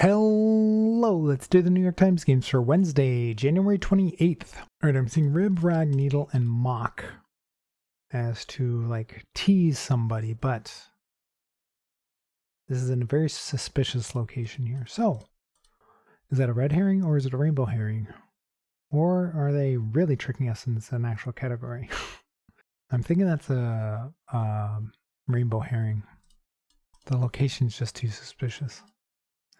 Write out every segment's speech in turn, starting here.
Hello, let's do the New York Times games for Wednesday, January 28th. All right, I'm seeing rib, rag, needle, and mock as to like tease somebody, but this is in a very suspicious location here. So, is that a red herring or is it a rainbow herring? Or are they really tricking us into an actual category? I'm thinking that's a rainbow herring. The location's just too suspicious.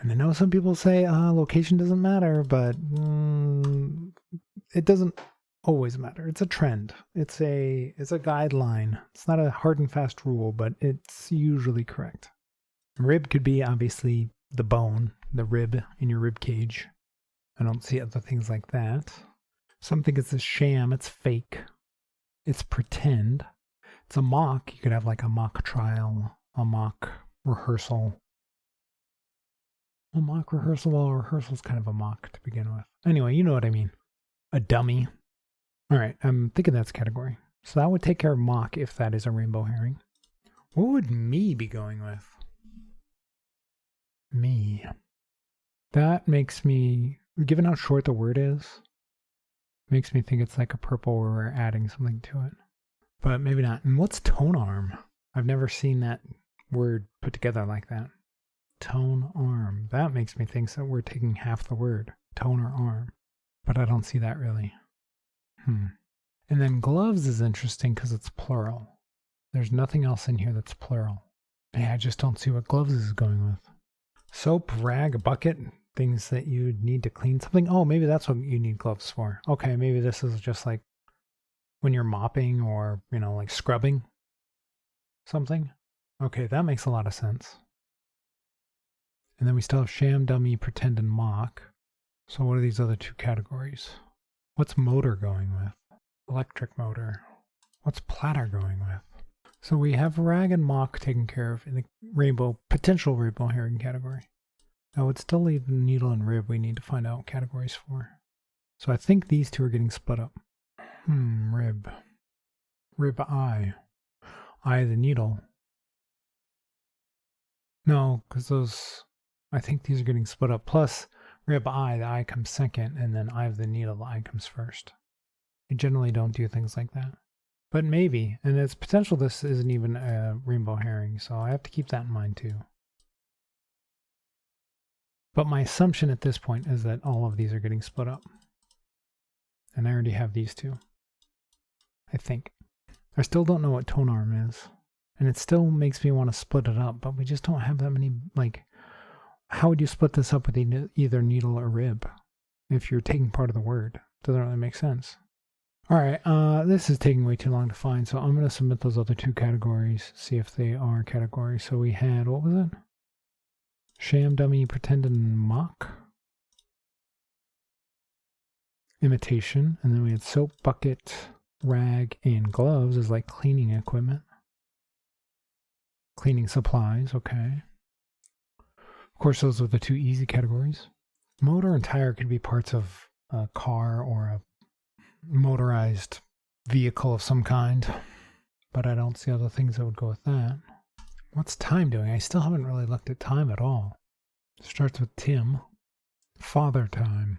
And I know some people say location doesn't matter, but it doesn't always matter. It's a trend. It's a guideline. It's not a hard and fast rule, but it's usually correct. Rib could be obviously the bone, the rib in your rib cage. I don't see other things like that. Some think it's a sham. It's fake. It's pretend. It's a mock. You could have like a mock trial, a mock rehearsal. A mock rehearsal, well, a rehearsal's kind of a mock to begin with. Anyway, you know what I mean. A dummy. All right, I'm thinking that's a category. So that would take care of mock if that is a rainbow herring. What would me be going with? Me. That makes me, given how short the word is, makes me think it's like a purple where we're adding something to it. But maybe not. And what's tone arm? I've never seen that word put together like that. Tone arm. That makes me think that we're taking half the word, tone or arm. But I don't see that really. And then gloves is interesting because it's plural. There's nothing else in here that's plural. Yeah, I just don't see what gloves is going with. Soap, rag, bucket, things that you need to clean something. Oh, maybe that's what you need gloves for. Okay, maybe this is just like when you're mopping or, like scrubbing something. Okay, that makes a lot of sense. And then we still have sham, dummy, pretend, and mock. So what are these other two categories? What's motor going with? Electric motor. What's platter going with? So we have rag and mock taken care of in the potential rainbow herring category. That would still leave needle and rib we need to find out categories for. So I think these two are getting split up. Rib. Rib eye. Eye of the needle. No, because those... I think these are getting split up. Plus, rib eye, the eye comes second, and then eye of the needle, the eye comes first. I generally don't do things like that. But maybe, and it's potential this isn't even a rainbow herring, so I have to keep that in mind too. But my assumption at this point is that all of these are getting split up. And I already have these two. I think. I still don't know what tone arm is. And it still makes me want to split it up, but we just don't have that many, how would you split this up with either needle or rib? If you're taking part of the word. Doesn't really make sense. All right, this is taking way too long to find, so I'm going to submit those other two categories, see if they are categories. So we had, what was it? Sham, dummy, pretend, and mock. Imitation. And then we had soap, bucket, rag, and gloves is like cleaning equipment. Cleaning supplies, okay. Of course, those are the two easy categories. Motor and tire could be parts of a car or a motorized vehicle of some kind, but I don't see other things that would go with that. What's time doing? I still haven't really looked at time at all. It starts with Tim. Father time.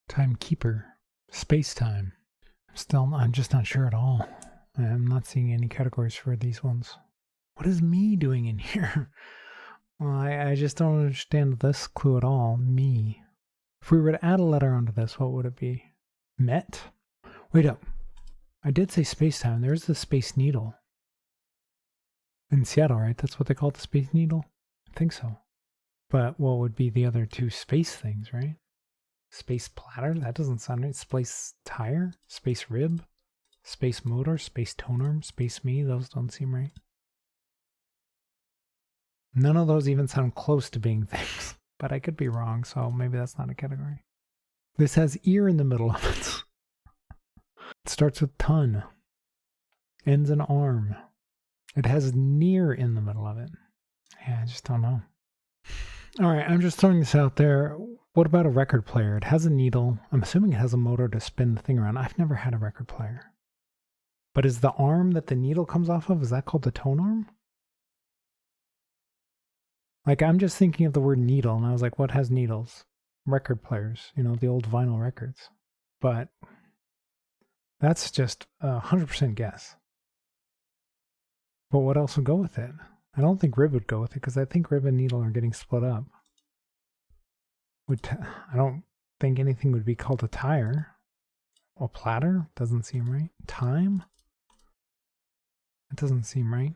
Timekeeper. Space time. I'm just not sure at all. I'm not seeing any categories for these ones. What is me doing in here? Well, I just don't understand this clue at all. Me. If we were to add a letter onto this, what would it be? Met? Wait up. I did say space-time. There's the Space Needle. In Seattle, right? That's what they call the Space Needle? I think so. But what would be the other two space things, right? Space platter? That doesn't sound right. Space tire? Space rib? Space motor? Space tone arm? Space me? Those don't seem right. None of those even sound close to being things, but I could be wrong, so maybe that's not a category. This has ear in the middle of it. It starts with ton. Ends in arm. It has near in the middle of it. Yeah, I just don't know. All right, I'm just throwing this out there. What about a record player? It has a needle. I'm assuming it has a motor to spin the thing around. I've never had a record player. But is the arm that the needle comes off of, is that called the tone arm? Like, I'm just thinking of the word needle, and I was like, what has needles? Record players, you know, the old vinyl records. But that's just 100% guess. But what else would go with it? I don't think rib would go with it, because I think rib and needle are getting split up. I don't think anything would be called a tire. A platter? Doesn't seem right. Time? It doesn't seem right.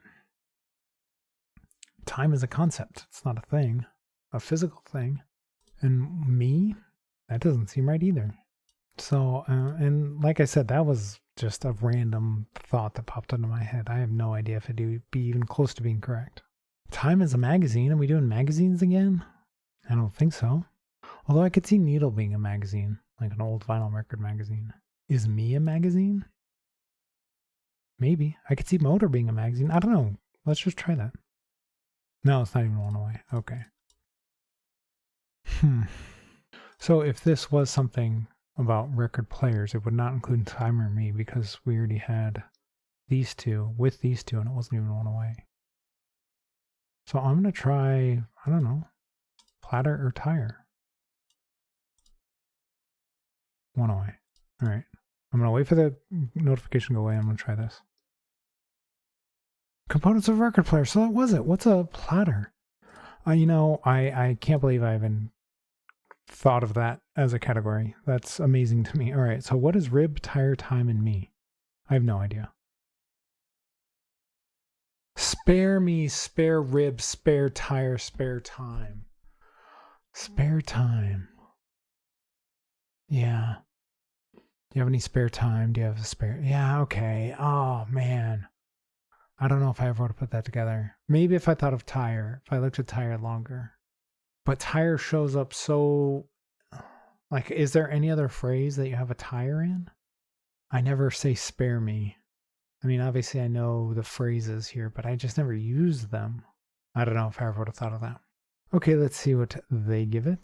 Time is a concept. It's not a thing. A physical thing. And me? That doesn't seem right either. So, and like I said, that was just a random thought that popped into my head. I have no idea if it would be even close to being correct. Time is a magazine. Are we doing magazines again? I don't think so. Although I could see Needle being a magazine, like an old vinyl record magazine. Is Me a magazine? Maybe. I could see Motor being a magazine. I don't know. Let's just try that. No, it's not even one away. Okay. So if this was something about record players, it would not include Time or Me because we already had these two with these two and it wasn't even one away. So I'm going to try, I don't know, platter or tire. One away. All right. I'm going to wait for the notification to go away. I'm going to try this. Components of record player. So that was it. What's a platter? You know, I can't believe I even thought of that as a category. That's amazing to me. All right. So what is rib, tire, time, and me? I have no idea. Spare me, spare rib, spare tire, spare time. Spare time. Yeah. Do you have any spare time? Do you have a spare? Yeah, okay. Oh, man. I don't know if I ever would have put that together. Maybe if I thought of tire, if I looked at tire longer. But tire shows up so... Like, is there any other phrase that you have a tire in? I never say spare me. I mean, obviously I know the phrases here, but I just never use them. I don't know if I ever would have thought of that. Okay, let's see what they give it.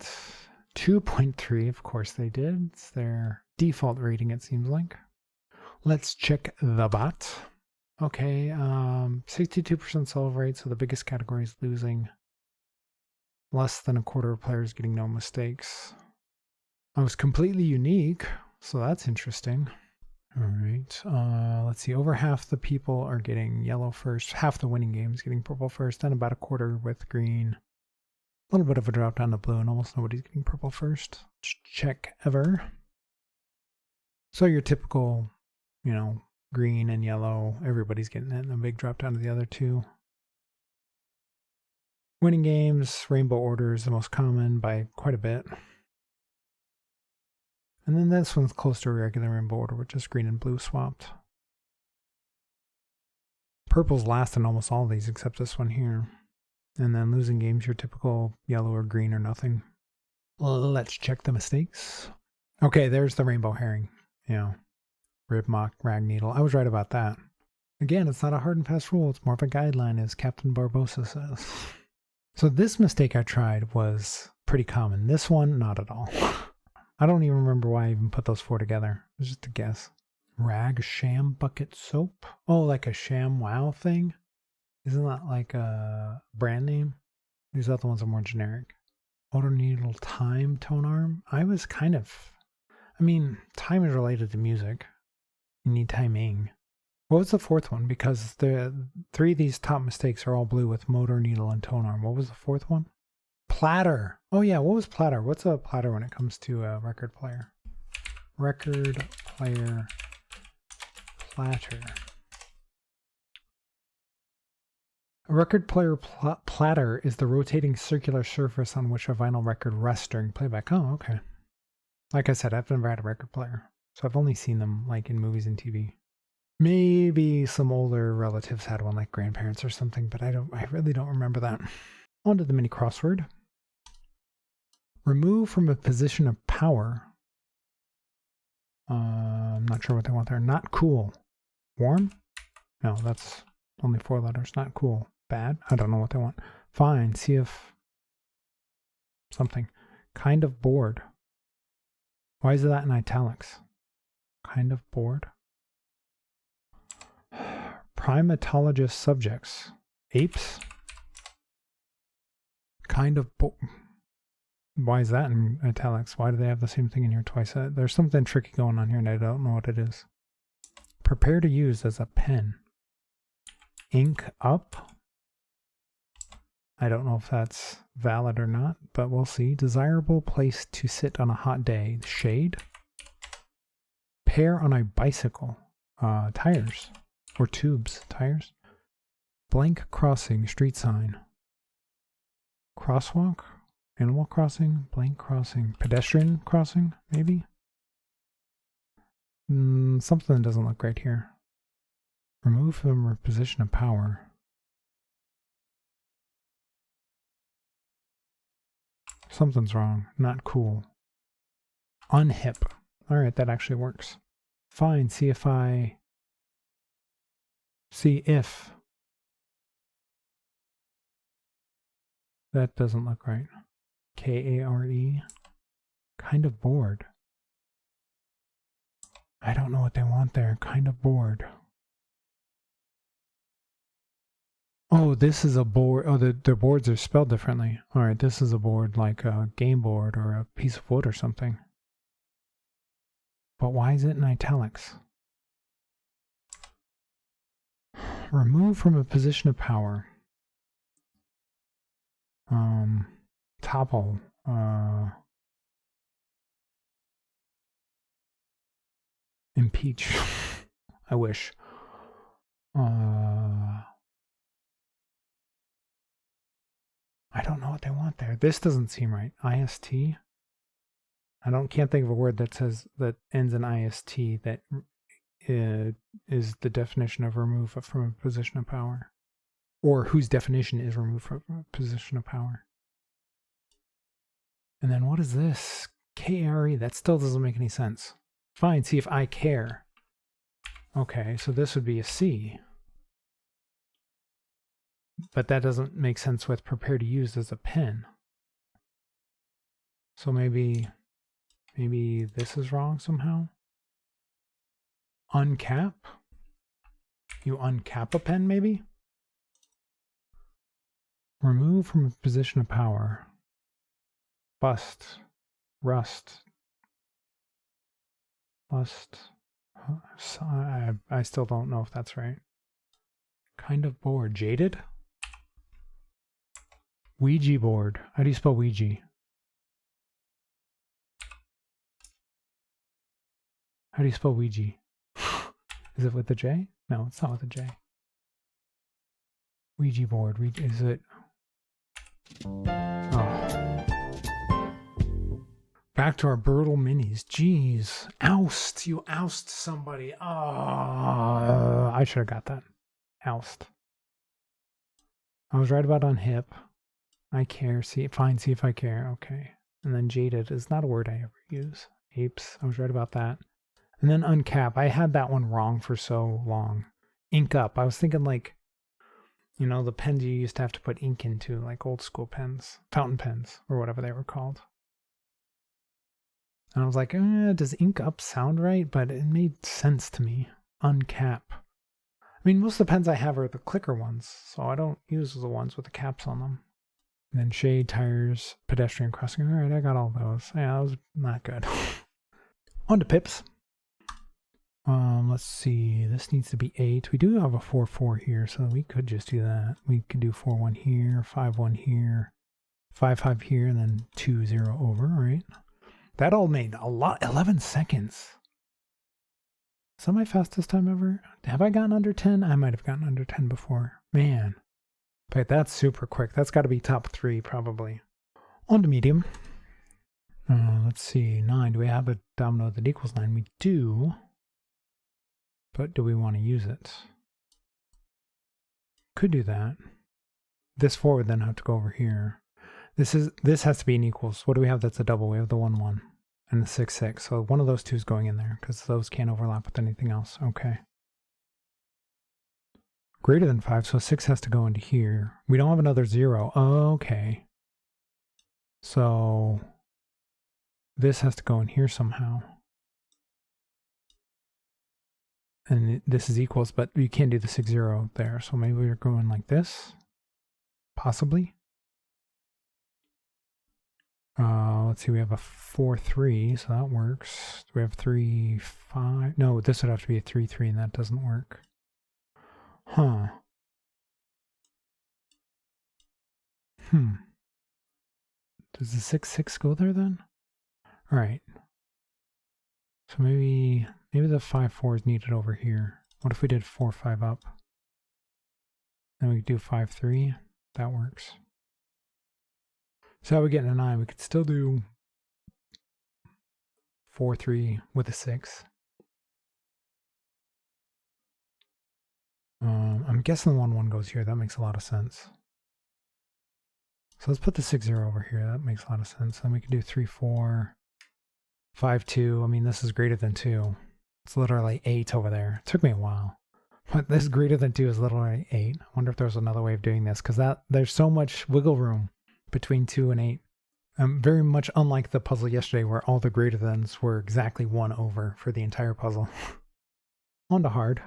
2.3, of course they did. It's their default rating, it seems like. Let's check the bot. Okay, 62% solve rate, so the biggest category is losing. Less than a quarter of players getting no mistakes. I was completely unique, so that's interesting. All right, let's see. Over half the people are getting yellow first. Half the winning games getting purple first, and about a quarter with green. A little bit of a drop down to blue, and almost nobody's getting purple first. Check ever. So your typical, you know, green and yellow, everybody's getting it, and a big drop down to the other two. Winning games, rainbow order is the most common by quite a bit. And then this one's close to a regular rainbow order with just green and blue swapped. Purple's last in almost all of these except this one here. And then losing games, your typical yellow or green or nothing. Let's check the mistakes. Okay, there's the rainbow herring. You know, rib, mock, rag, needle. I was right about that. Again, it's not a hard and fast rule. It's more of a guideline, as Captain Barbosa says. So this mistake I tried was pretty common. This one, not at all. I don't even remember why I even put those four together. It was just a guess. Rag, sham, bucket, soap. Oh, like a sham wow thing? Isn't that like a brand name? These other ones are more generic. Motor needle, time, tone arm. I was kind of... I mean, time is related to music. You need timing. What was the fourth one? Because the three of these top mistakes are all blue with motor, needle, and tone arm. What was the fourth one? Platter. Oh yeah, what was platter? What's a platter when it comes to a record player? Record player platter. A record player platter is the rotating circular surface on which a vinyl record rests during playback. Oh, okay. Like I said, I've never had a record player, so I've only seen them like in movies and TV. Maybe some older relatives had one, like grandparents or something, but I really don't remember that. On to the mini crossword. Remove from a position of power. I'm not sure what they want there. Not cool. Warm? No, that's only 4 letters. Not cool. Bad? I don't know what they want. Fine. See if something. Kind of bored. Why is that in italics? Kind of bored. Primatologist subjects. Apes? Kind of. Why is that in italics? Why do they have the same thing in here twice? There's something tricky going on here and I don't know what it is. Prepare to use as a pen. Ink up. I don't know if that's valid or not, but we'll see. Desirable place to sit on a hot day. Shade. Pair on a bicycle. Tires. Or tubes. Tires. Blank crossing. Street sign. Crosswalk. Animal crossing. Blank crossing. Pedestrian crossing, maybe? Something doesn't look right here. Remove from a position of power. Something's wrong. Not cool. Unhip. Alright, that actually works. Fine, see if that doesn't look right. K-A-R-E. Kind of bored. I don't know what they want there. Kind of bored. Oh, this is a board. Oh, the boards are spelled differently. All right, this is a board like a game board or a piece of wood or something. But why is it in italics? Remove from a position of power. Topple. Impeach. I wish. I don't know what they want there. This doesn't seem right. IST. Can't think of a word that ends in IST that is the definition of remove from a position of power, or whose definition is remove from a position of power. And then what is this? KRE. That still doesn't make any sense. Fine. See if I care. Okay, so this would be a C. But that doesn't make sense with prepare to use as a pen. So maybe this is wrong somehow. Uncap? You uncap a pen maybe? Remove from a position of power. Bust. Rust. Bust. I still don't know if that's right. Kind of bored. Jaded? Ouija board. How do you spell Ouija? How do you spell Ouija? Is it with a J? No, it's not with a J. Ouija board. Is it? Oh. Back to our brutal minis. Jeez. Oust. You oust somebody. Oh, I should have got that. Oust. I was right about unhip. I care. See if I care. Okay. And then jaded is not a word I ever use. Apes. I was right about that. And then uncap. I had that one wrong for so long. Ink up. I was thinking like, you know, the pens you used to have to put ink into, like old school pens, fountain pens, or whatever they were called. And I was like, does ink up sound right? But it made sense to me. Uncap. I mean, most of the pens I have are the clicker ones, so I don't use the ones with the caps on them. And then shade, tires, pedestrian crossing. All right, I got all those. Yeah, that was not good. On to pips. Let's see. This needs to be 8. We do have a 4-4 here, so we could just do that. We could do 4-1 here, 5-1 here, 5-5 here, and then 2-0 over, right? That all made a lot. 11 seconds. Is that my fastest time ever? Have I gotten under 10? I might have gotten under 10 before. Man. But that's super quick. That's got to be top 3, probably. On to medium. Let's see. 9. Do we have a domino that equals 9? We do. But do we want to use it? Could do that. This 4 would then have to go over here. This has to be an equals. What do we have that's a double? We have the 1-1 and the 6-6. So one of those two is going in there because those can't overlap with anything else. Okay. Greater than 5, so 6 has to go into here. We don't have another 0. Okay. So this has to go in here somehow. And this is equals, but you can't do the 6-0 there. So maybe we're going like this. Possibly. Let's see, we have a 4-3, so that works. We have 3-5. No, this would have to be a 3-3, and that doesn't work. Huh. Does the 6-6 go there then? All right. So maybe the 5-4 is needed over here. What if we did 4-5 up? Then we could do 5-3. That works. So how we get a 9? We could still do 4-3 with a 6. I'm guessing the 1-1 goes here. That makes a lot of sense. So let's put the 6-0 over here. That makes a lot of sense. Then we can do 3-4, 5-2. I mean, this is greater than 2. It's literally 8 over there. It took me a while. But this greater than 2 is literally 8. I wonder if there's another way of doing this, because there's so much wiggle room between 2 and 8. Very much unlike the puzzle yesterday where all the greater thans were exactly 1 over for the entire puzzle. On to hard.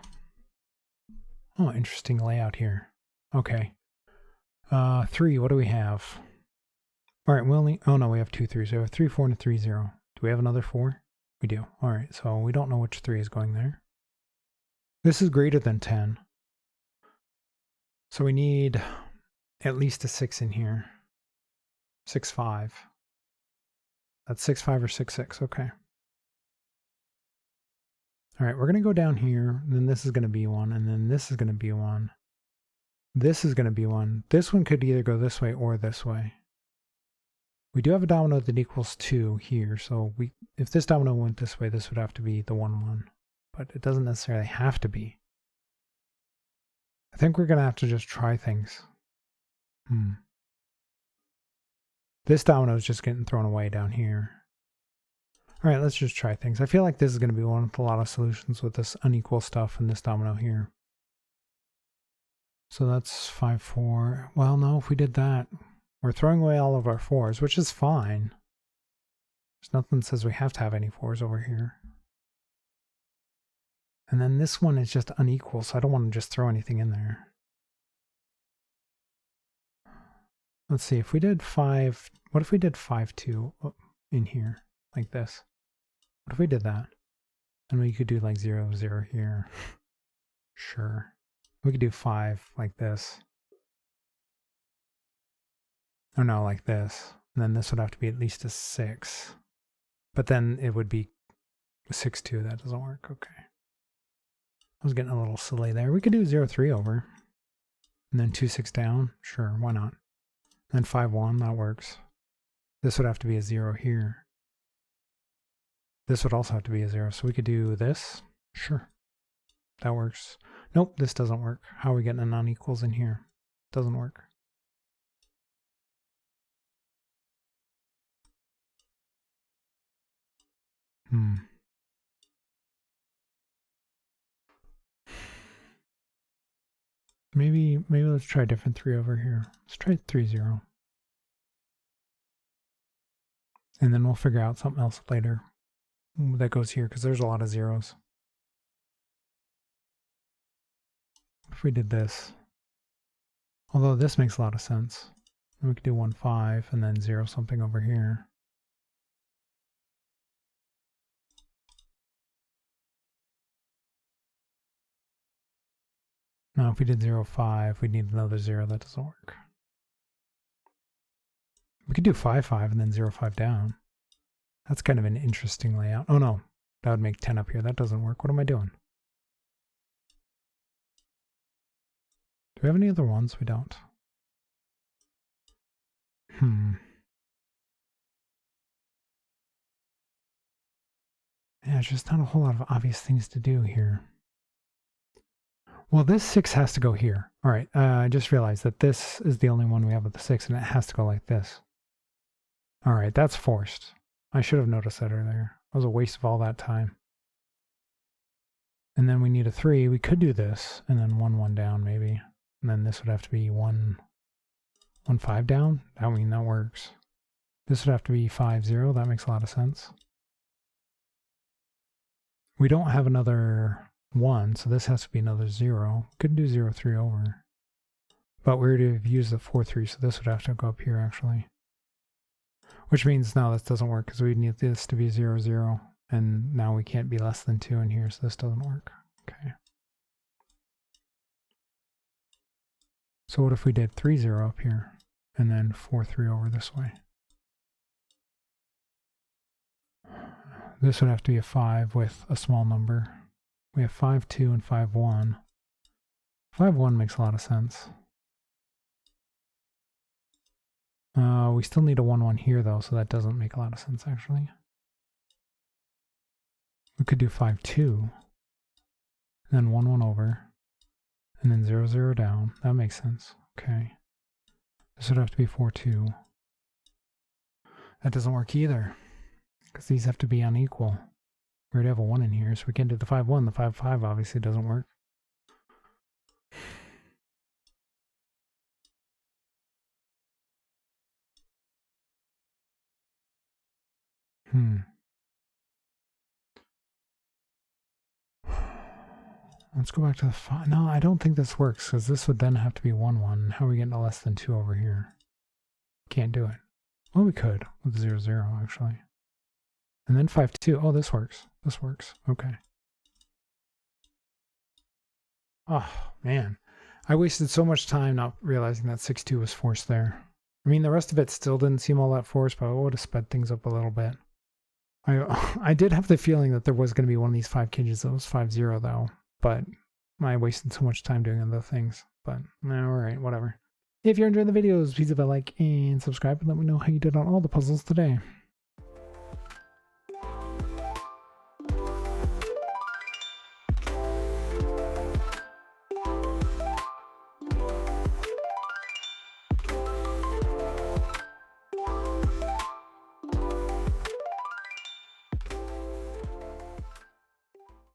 Oh, interesting layout here. Okay. 3, what do we have? All right, we have 2 3s. So we have 3 4 and a 3 0. Do we have another 4? We do. All right, so we don't know which 3 is going there. This is greater than 10. So we need at least a 6 in here. 6-5. That's 6-5 or 6-6. Okay. All right, we're going to go down here. And then this is going to be 1. And then this is going to be 1. This is going to be 1. This one could either go this way or this way. We do have a domino that equals 2 here. So if this domino went this way, this would have to be the 1-1. But it doesn't necessarily have to be. I think we're going to have to just try things. This domino is just getting thrown away down here. All right, let's just try things. I feel like this is going to be one with a lot of solutions with this unequal stuff and this domino here. So that's 5-4. Well, no, if we did that, we're throwing away all of our 4s, which is fine. There's nothing that says we have to have any 4s over here. And then this one is just unequal, so I don't want to just throw anything in there. Let's see, if we did 5, what if we did 5-2 in here, like this? What if we did that? And we could do like 0-0 here. Sure. We could do 5 like this. Or no, like this. And then this would have to be at least a 6. But then it would be 6-2. That doesn't work. Okay. I was getting a little silly there. We could do 0-3 over. And then 2-6 down. Sure, why not? And then 5-1, that works. This would have to be a 0 here. This would also have to be a 0. So we could do this. Sure. That works. Nope, this doesn't work. How are we getting a non-equals in here? Doesn't work. Maybe let's try a different 3 over here. Let's try 3-0. And then we'll figure out something else later that goes here, because there's a lot of 0s. If we did this, although this makes a lot of sense, we could do 1-5 and then 0 something over here. Now, if we did 0-5, we'd need another 0. That doesn't work. We could do 5-5 and then 0-5 down. That's kind of an interesting layout. Oh no, that would make 10 up here. That doesn't work. What am I doing? Do we have any other ones? We don't. Yeah, there's just not a whole lot of obvious things to do here. Well, this 6 has to go here. All right, I just realized that this is the only one we have with the 6, and it has to go like this. All right, that's forced. I should have noticed that earlier. That was a waste of all that time. And then we need a 3. We could do this, and then 1-1 down maybe. And then this would have to be 1-5 down. I mean, that works. This would have to be 5-0. That makes a lot of sense. We don't have another 1, so this has to be another 0. Couldn't do 0-3 over. But we already have used the 4-3, so this would have to go up here actually. Which means no, this doesn't work because we need this to be 0, 0. And now we can't be less than 2 in here, so this doesn't work. Okay. So what if we did 3, 0 up here, and then 4, 3 over this way? This would have to be a 5 with a small number. We have 5, 2, and 5, 1. 5, 1 makes a lot of sense. We still need a 1, 1 here, though, so that doesn't make a lot of sense, actually. We could do 5, 2, and then 1, 1 over, and then 0, 0 down. That makes sense. Okay. This would have to be 4, 2. That doesn't work either, because these have to be unequal. We already have a 1 in here, so we can't do the 5, 1. The 5, 5 obviously doesn't work. Let's go back to the 5. No, I don't think this works, because this would then have to be 1, 1. How are we getting to less than 2 over here? Can't do it. Well, we could with 0, 0, actually. And then 5, 2. Oh, this works. This works. Okay. Oh, man. I wasted so much time not realizing that 6, 2 was forced there. I mean, the rest of it still didn't seem all that forced, but I would have sped things up a little bit. I did have the feeling that there was going to be one of these 5 cages that was 5, 0, though. But I wasted so much time doing other things. But alright, whatever. If you're enjoying the videos, please leave a like and subscribe and let me know how you did on all the puzzles today.